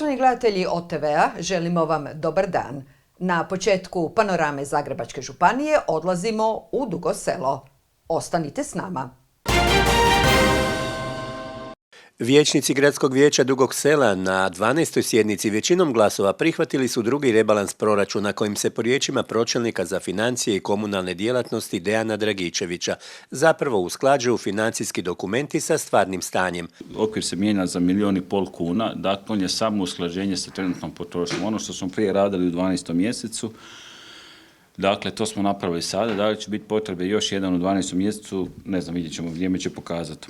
Poštovani gledatelji OTV-a, želimo vam dobar dan. Na početku panorame Zagrebačke županije odlazimo u Dugo Selo. Ostanite s nama. Vijećnici Gradskog vijeća Dugog Sela na 12. sjednici većinom glasova prihvatili su drugi rebalans proračuna kojim se po riječima pročelnika za financije i komunalne djelatnosti Dejana Dragičevića zapravo usklađuju financijski dokumenti sa stvarnim stanjem. Okvir se mijenja za 1,5 milijuna kuna, dakle on je samo usklađenje sa trenutnom potrošnjom. Ono što smo prije radili u 12. mjesecu, dakle to smo napravili sada, da li će biti potrebe još jedan u 12. mjesecu, ne znam, vidjet ćemo, vrijeme će pokazati.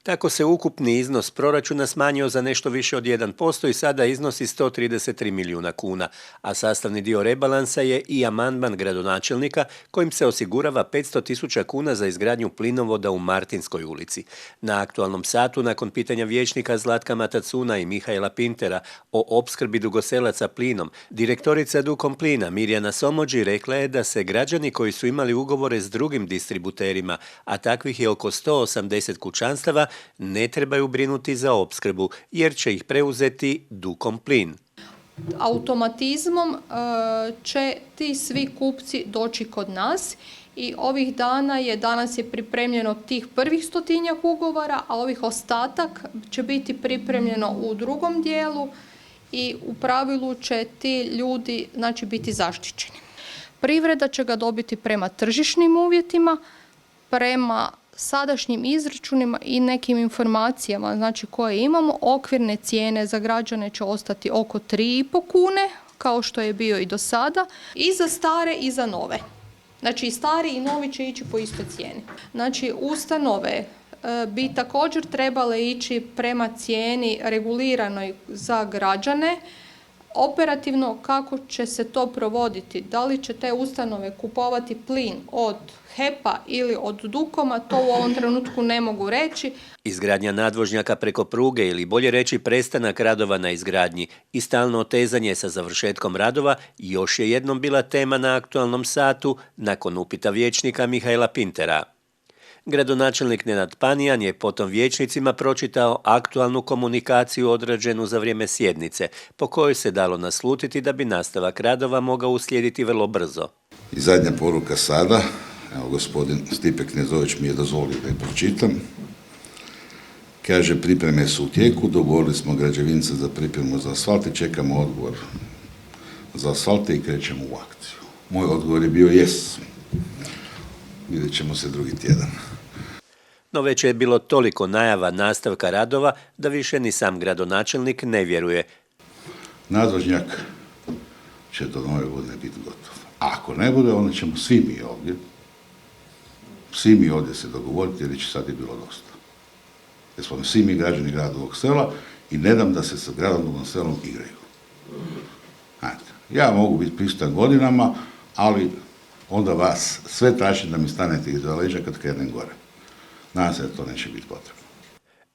Tako se ukupni iznos proračuna smanjio za nešto više od 1% i sada iznosi 133 milijuna kuna, a sastavni dio rebalansa je i amandman gradonačelnika kojim se osigurava 500.000 kuna za izgradnju plinovoda u Martinskoj ulici. Na aktualnom satu, nakon pitanja vijećnika Zlatka Matacuna i Mihajla Pintera o opskrbi Dugoselaca plinom, direktorica Dukomplina Mirjana Somođi rekla je da se građani koji su imali ugovore s drugim distributerima, a takvih je oko 180 kućanstava, ne trebaju brinuti za opskrbu, jer će ih preuzeti Dukomplin. Automatizmom će ti svi kupci doći kod nas i ovih dana danas je pripremljeno tih prvih 100-tinjak ugovora, a ovih ostatak će biti pripremljeno u drugom dijelu i u pravilu će ti ljudi biti zaštićeni. Privreda će ga dobiti prema tržišnim uvjetima, prema sadašnjim izračunima i nekim informacijama koje imamo. Okvirne cijene za građane će ostati oko 3,5 kune, kao što je bio i do sada, i za stare i za nove. I stari i novi će ići po istoj cijeni. Ustanove bi također trebale ići prema cijeni reguliranoj za građane. Operativno kako će se to provoditi, da li će te ustanove kupovati plin od HEP-a ili od Dukoma, to u ovom trenutku ne mogu reći. Izgradnja nadvožnjaka preko pruge ili bolje reći prestanak radova na izgradnji i stalno otezanje sa završetkom radova još je jednom bila tema na aktualnom satu nakon upita vijećnika Mihajla Pintera. Gradonačelnik Nenad Panijan je potom vijećnicima pročitao aktualnu komunikaciju odrađenu za vrijeme sjednice, po kojoj se dalo naslutiti da bi nastavak radova mogao uslijediti vrlo brzo. I zadnja poruka sada, evo gospodin Stipe Knezović mi je dozvolio da je pročitam. Kaže, pripreme su u tijeku, dogovorili smo građevince za pripremu za asfalt i čekamo odgovor za asfalte i krećemo u akciju. Moj odgovor je bio yes. Vidjet ćemo se drugi tjedan. No već je bilo toliko najava nastavka radova da više ni sam gradonačelnik ne vjeruje. Nadvožnjak će do nove godine biti gotov. A ako ne bude, onda ćemo svi mi ovdje se dogovoriti, jer će sad je bilo dosta. Jer smo svi mi građani grada Dugog Sela i ne dam da se sa gradom Dugom Selom igraju. Ja mogu biti pristojan godinama, ali onda vas sve tražim da mi stanete iza leđa kad krenem gore. Nadam se da to neće biti potrebno.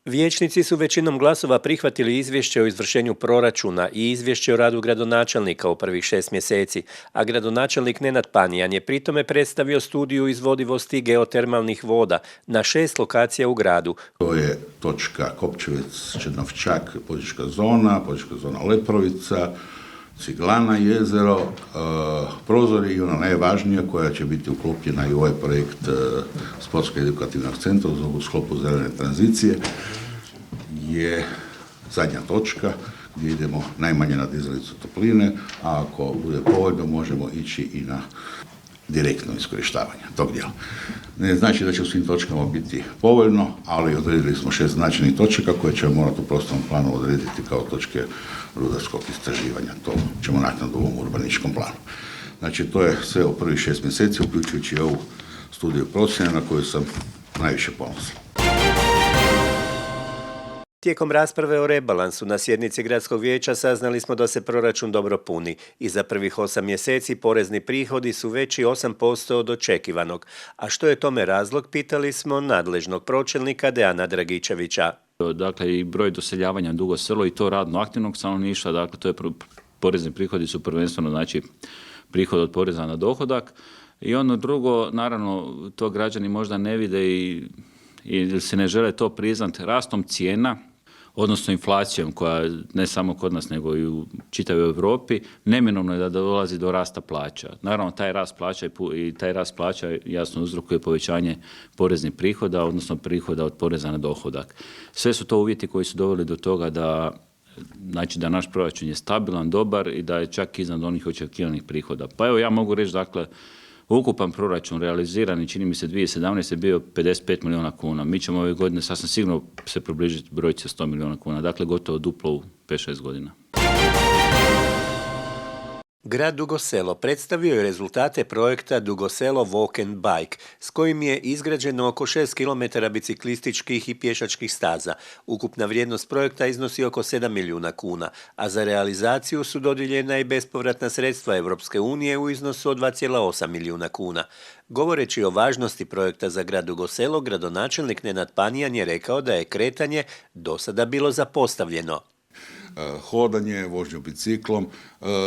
Vijećnici su većinom glasova prihvatili izvješće o izvršenju proračuna i izvješće o radu gradonačelnika u prvih 6 mjeseci, a gradonačelnik Nenad Panijan je pritome predstavio studiju izvodivosti geotermalnih voda na 6 lokacija u gradu. To je točka Kopčevec, Čednovčak, Požeška zona Leprovica, Ciglana jezero, Prozori i ona najvažnija koja će biti uklopljena i u ovaj projekt Sportsko-edukativnog centra u sklopu zelene tranzicije je zadnja točka gdje idemo najmanje na dizalicu topline, a ako bude povoljno možemo ići i na direktno iskorištavanje tog dijela. Ne znači da će u svim točkama biti povoljno, ali odredili smo 6 značajnih točaka koje ćemo morati u prostornom planu odrediti kao točke rudarskog istraživanja. To ćemo naknadno u ovom urbaničkom planu. Znači, to je sve u prvih 6 mjeseci, uključujući ovu studiju procjene na koju sam najviše ponosan. Tijekom rasprave o rebalansu na sjednici Gradskog vijeća saznali smo da se proračun dobro puni i za prvih 8 mjeseci porezni prihodi su veći 8% od očekivanog. A što je tome razlog, pitali smo nadležnog pročelnika Dejana Dragičevića. Dakle, i broj doseljavanja Dugo Selo i to radno aktivnog stanovništva, dakle, to je porezni prihodi su prvenstveno, prihod od poreza na dohodak. I ono drugo, naravno, to građani možda ne vide i se ne žele to priznati, rastom cijena odnosno inflacijom koja ne samo kod nas nego i u čitavoj Europi, neminovno je da dolazi do rasta plaća. Naravno, taj rast plaća jasno uzrokuje povećanje poreznih prihoda, odnosno prihoda od poreza na dohodak. Sve su to uvjeti koji su doveli do toga da naš proračun je stabilan, dobar i da je čak iznad onih očekivanih prihoda. Pa evo, ja mogu reći, dakle, ukupan proračun realiziran, čini mi se 2017. je bio 55 milijuna kuna. Mi ćemo ove godine sasvim sigurno se približiti brojci 100 milijuna kuna. Dakle, gotovo duplo u 5-6 godina. Grad Dugo Selo predstavio je rezultate projekta Dugo Selo Walk and Bike, s kojim je izgrađeno oko 6 km biciklističkih i pješačkih staza. Ukupna vrijednost projekta iznosi oko 7 milijuna kuna, a za realizaciju su dodijeljena i bespovratna sredstva Europske unije u iznosu od 2,8 milijuna kuna. Govoreći o važnosti projekta za grad Dugo Selo, gradonačelnik Nenad Panijan je rekao da je kretanje do sada bilo zapostavljeno. Hodanje, vožnju biciklom,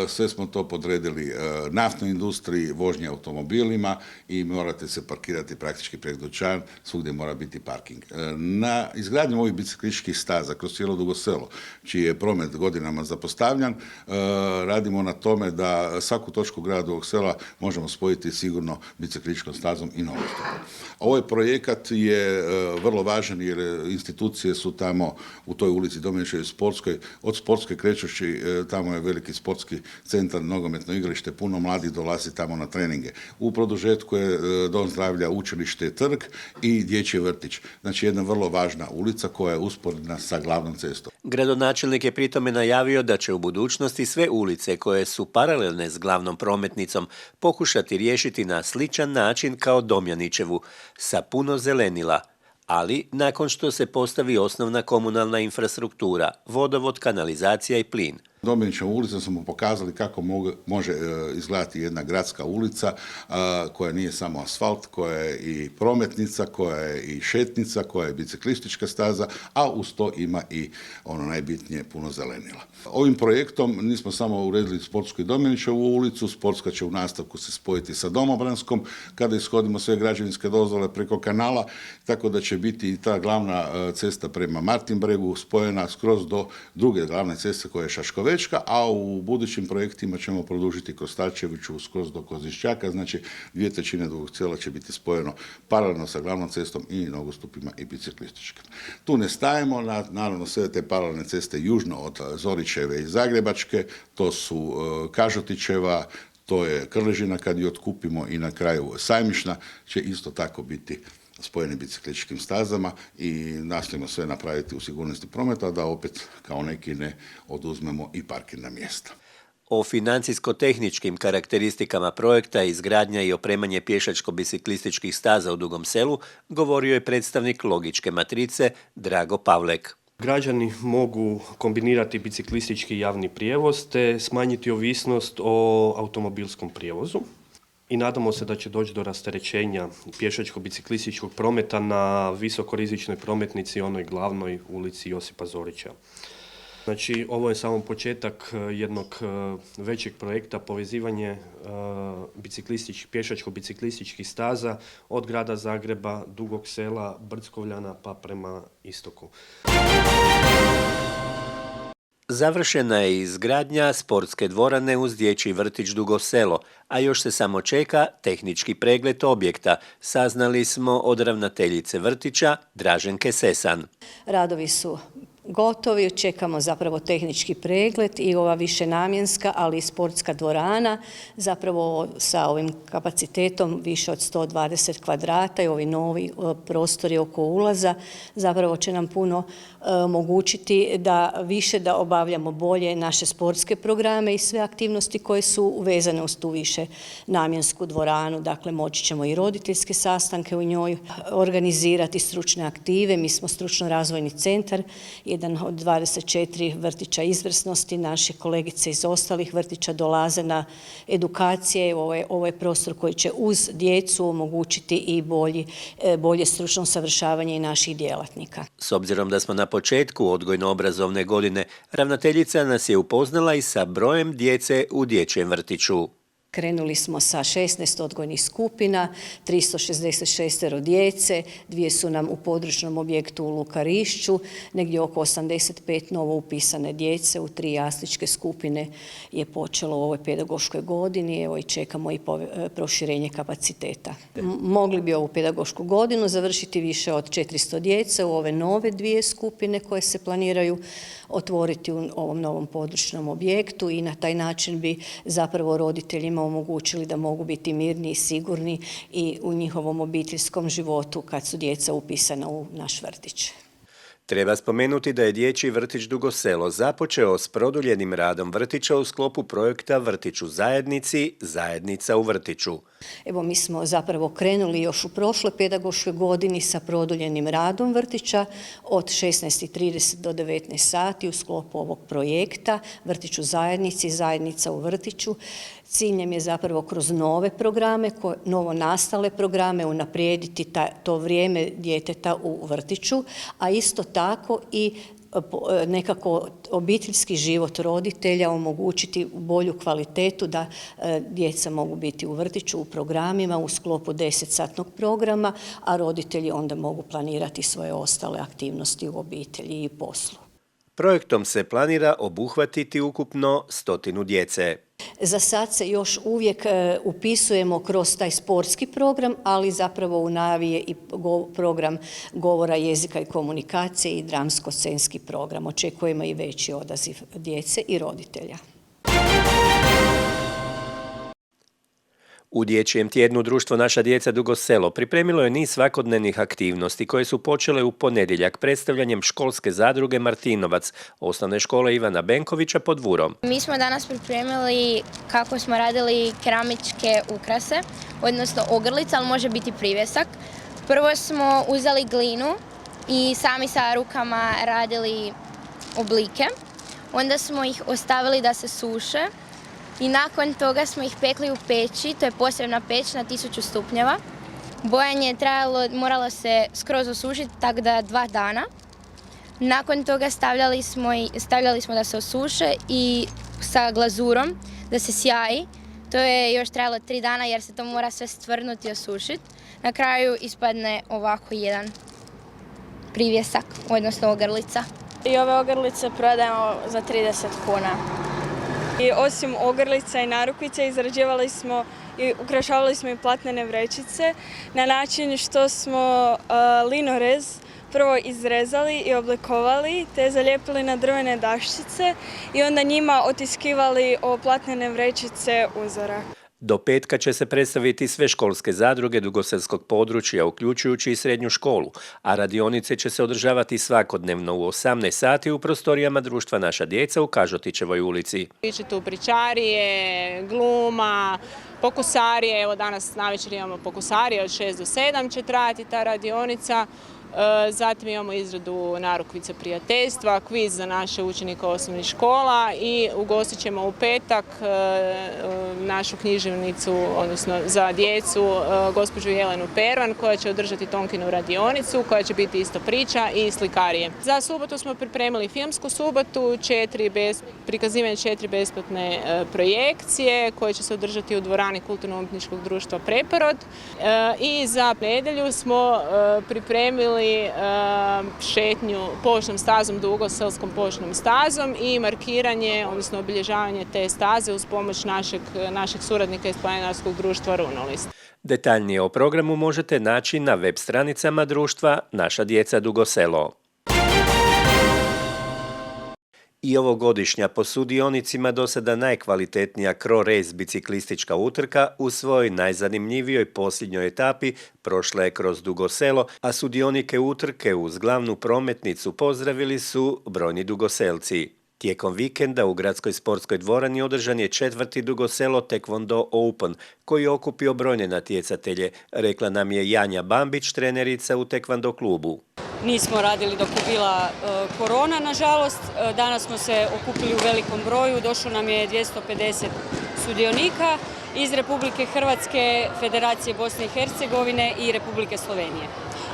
sve smo to podredili naftnoj industriji, vožnje automobilima i morate se parkirati praktički pred dućan, svugdje mora biti parking. Na izgradnju ovih biciklističkih staza kroz cijelo Dugo Selo, čiji je promet godinama zapostavljan, radimo na tome da svaku točku grada Dugog Sela možemo spojiti sigurno biciklističkom stazom i nogostupom. Ovaj projekat je vrlo važan jer institucije su tamo u toj ulici Domjaničevoj sportskoj, od sportske krećući, tamo je veliki sportski centar, nogometno igralište, puno mladih dolazi tamo na treninge. U produžetku je Dom zdravlja, učilište, trg i dječji vrtić. Znači jedna vrlo važna ulica koja je usporedna sa glavnom cestom. Gradonačelnik je pritome najavio da će u budućnosti sve ulice koje su paralelne s glavnom prometnicom pokušati riješiti na sličan način kao Domjaničevu, sa puno zelenila, ali nakon što se postavi osnovna komunalna infrastruktura, vodovod, kanalizacija i plin. Domjaničevu ulicu smo pokazali kako može izgledati jedna gradska ulica koja nije samo asfalt, koja je i prometnica, koja je i šetnica, koja je biciklistička staza, a uz to ima i ono najbitnije puno zelenila. Ovim projektom nismo samo uredili sportsku i Domjaničevu ulicu, sportska će u nastavku se spojiti sa Domobranskom kada ishodimo sve građevinske dozvole preko kanala, tako da će biti i ta glavna cesta prema Martinbregu spojena skroz do druge glavne ceste koja je Šaškovečka, a u budućim projektima ćemo produžiti kroz Starčeviću skroz do Kozišćaka, znači 2/3 Dugog Sela će biti spojeno paralelno sa glavnom cestom i nogostupima i biciklističkim. Tu ne stajemo, naravno sve te paralelne ceste južno od Zorićeve i Zagrebačke, to su Kažotićeva, to je Krležina kad ju otkupimo i na kraju Sajmišna će isto tako biti spojeni biciklističkim stazama i nastojimo sve napraviti u sigurnosti prometa, da opet kao neki ne oduzmemo i parkirna mjesta. O financijsko-tehničkim karakteristikama projekta izgradnja i opremanje pješačko-biciklističkih staza u Dugom Selu govorio je predstavnik Logičke matrice Drago Pavlek. Građani mogu kombinirati biciklistički javni prijevoz te smanjiti ovisnost o automobilskom prijevozu. I nadamo se da će doći do rasterećenja pješačko-biciklističkog prometa na visokorizičnoj prometnici, onoj glavnoj ulici Josipa Zorića. Znači, ovo je samo početak jednog većeg projekta, povezivanje pješačko-biciklističkih staza od grada Zagreba, Dugog Sela, Brckovljana pa prema istoku. Završena je izgradnja sportske dvorane uz dječji vrtić Dugo Selo, a još se samo čeka tehnički pregled objekta, saznali smo od ravnateljice vrtića Draženke Sesan. Radovi su gotovi, čekamo zapravo tehnički pregled i ova višenamjenska, ali i sportska dvorana, zapravo sa ovim kapacitetom više od 120 kvadrata i ovi novi prostori oko ulaza, zapravo će nam puno omogućiti da obavljamo bolje naše sportske programe i sve aktivnosti koje su vezane uz tu višenamjensku dvoranu. Dakle, moći ćemo i roditeljske sastanke u njoj organizirati, stručne aktive. Mi smo stručno razvojni centar, jedan od 24 vrtića izvrsnosti. Naše kolegice iz ostalih vrtića dolaze na edukacije. Ovo je prostor koji će uz djecu omogućiti i bolje stručno usavršavanje i naših djelatnika. S obzirom da smo na početku odgojno-obrazovne godine, ravnateljica nas je upoznala i sa brojem djece u dječjem vrtiću. Krenuli smo sa 16 odgojnih skupina, 366 djece, 2 su nam u područnom objektu u Lukarišću, negdje oko 85 novo upisane djece u 3 jasličke skupine je počelo u ovoj pedagoškoj godini, evo i čekamo i proširenje kapaciteta. Mogli bi ovu pedagošku godinu završiti više od 400 djece u ove nove 2 skupine koje se planiraju otvoriti u ovom novom područnom objektu i na taj način bi zapravo roditeljima omogućili da mogu biti mirni i sigurni i u njihovom obiteljskom životu kad su djeca upisana u naš vrtić. Treba spomenuti da je Dječji vrtić Dugo Selo započeo s produljenim radom vrtića u sklopu projekta Vrtić u zajednici, zajednica u vrtiću. Evo, mi smo zapravo krenuli još u prošloj pedagoškoj godini sa produljenim radom vrtića od 16:30 do 19 sati u sklopu ovog projekta Vrtić u zajednici, zajednica u vrtiću. Ciljem je zapravo kroz nove programe, novo nastale programe unaprijediti to vrijeme djeteta u vrtiću, a isto tako i nekako obiteljski život roditelja omogućiti bolju kvalitetu da djeca mogu biti u vrtiću u programima u sklopu 10-satnog programa, a roditelji onda mogu planirati svoje ostale aktivnosti u obitelji i poslu. Projektom se planira obuhvatiti ukupno 100 djece. Za sad se još uvijek upisujemo kroz taj sportski program, ali zapravo u najavi je i program govora, jezika i komunikacije i dramsko-scenski program. Očekujemo i veći odaziv djece i roditelja. U Dječjem tjednu društvo Naša djeca Dugo Selo pripremilo je niz svakodnevnih aktivnosti koje su počele u ponedjeljak predstavljanjem školske zadruge Martinovac, osnovne škole Ivana Benkovića pod Vurom. Mi smo danas pripremili kako smo radili keramičke ukrase, odnosno ogrlice, ali može biti privjesak. Prvo smo uzeli glinu i sami sa rukama radili oblike, onda smo ih ostavili da se suše. I nakon toga smo ih pekli u peći, to je posebna peć na 1000 stupnjeva. Bojanje je moralo se skroz osušiti, tako da 2 dana. Nakon toga stavljali smo da se osuše i sa glazurom da se sjaji. To je još trajalo 3 dana jer se to mora sve stvrnuti i osušiti. Na kraju ispadne ovako jedan privjesak, odnosno ogrlica. I ove ogrlice prodajemo za 30 kuna. I osim ogrlica i narukvica izrađivali smo i ukrašavali smo i platnene vrećice na način što smo linorez prvo izrezali i oblikovali te zalijepili na drvene daščice i onda njima otiskivali platnene vrećice uzora. Do petka će se predstaviti sve školske zadruge dugoselskog područja, uključujući i srednju školu, a radionice će se održavati svakodnevno u 18 sati u prostorijama društva Naša djeca u Kažotićevoj ulici. Biće tu pričarije, gluma, pokusarije, evo danas navečer imamo pokusarije od 6 do 7 će trajati ta radionica. Zatim imamo izradu narukvica prijateljstva, kviz za naše učenike osnovnih škola i ugostit ćemo u petak našu književnicu, odnosno za djecu, gospođu Jelenu Pervan, koja će održati Tonkinu radionicu, koja će biti isto priča i slikarije. Za subotu smo pripremili filmsku subotu, prikazivanje 4 besplatne projekcije koje će se održati u dvorani Kulturno-umjetničkog društva Preporod. I za nedjelju smo pripremili šetnju poštnom stazom, Dugoselskom poštnom stazom i markiranje, odnosno obilježavanje te staze uz pomoć našeg suradnika iz planinarskog društva Runolist. Detaljnije o programu možete naći na web stranicama društva Naša djeca Dugo Selo. I ovogodišnja po sudionicima do sada najkvalitetnija Cro-Race biciklistička utrka u svojoj najzanimljivijoj posljednjoj etapi prošla je kroz Dugo Selo, a sudionike utrke uz glavnu prometnicu pozdravili su brojni Dugoselci. Tijekom vikenda u gradskoj sportskoj dvorani održan je 4. Dugo Selo Taekwondo Open, koji je okupio brojne natjecatelje, rekla nam je Janja Bambić, trenerica u Taekwondo klubu. Nismo radili dok je bila korona, nažalost. Danas smo se okupili u velikom broju, došlo nam je 250 sudionika iz Republike Hrvatske, Federacije Bosne i Hercegovine i Republike Slovenije.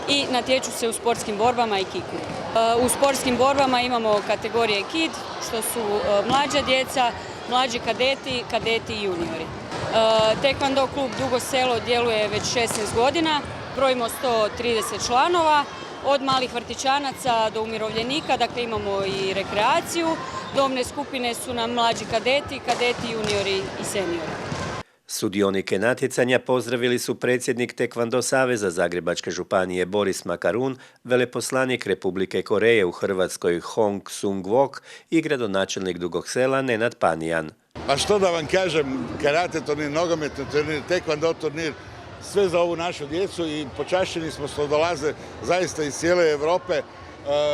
I natječu se u sportskim borbama i kiku. U sportskim borbama imamo kategorije KID, što su mlađa djeca, mlađi kadeti, kadeti i juniori. Taekwondo klub Dugo Selo djeluje već 16 godina, brojimo 130 članova, od malih vrtićanaca do umirovljenika, dakle imamo i rekreaciju. Dobne skupine su nam mlađi kadeti, juniori i seniori. Sudionike natjecanja pozdravili su predsjednik Taekwondo saveza Zagrebačke županije Boris Makarun, veleposlanik Republike Koreje u Hrvatskoj Hong Sung-wok i gradonačelnik Dugog Sela Nenad Panijan. A što da vam kažem, karate turnir, nogometni turnir, taekwondo turnir, sve za ovu našu djecu i počašćeni smo što dolaze zaista iz cijele Europe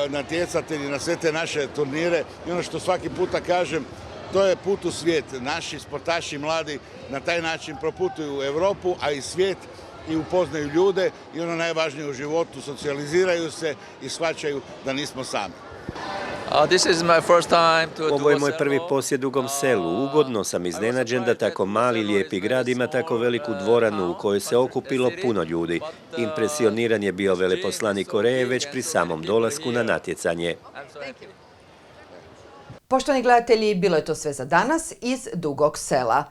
natjecatelji na sve te naše turnire. I ono što svaki puta kažem, to je put u svijet. Naši sportaši mladi na taj način proputuju u Europu, a i svijet i upoznaju ljude i ono najvažnije u životu, socijaliziraju se i shvaćaju da nismo sami. Ovo je moj prvi posjet Dugom Selu. Ugodno sam iznenađen da tako mali, lijepi grad ima tako veliku dvoranu u kojoj se okupilo puno ljudi. Impresioniran je bio veleposlanik Koreje već pri samom dolasku na natjecanje. Poštovani gledatelji, bilo je to sve za danas iz Dugog Sela.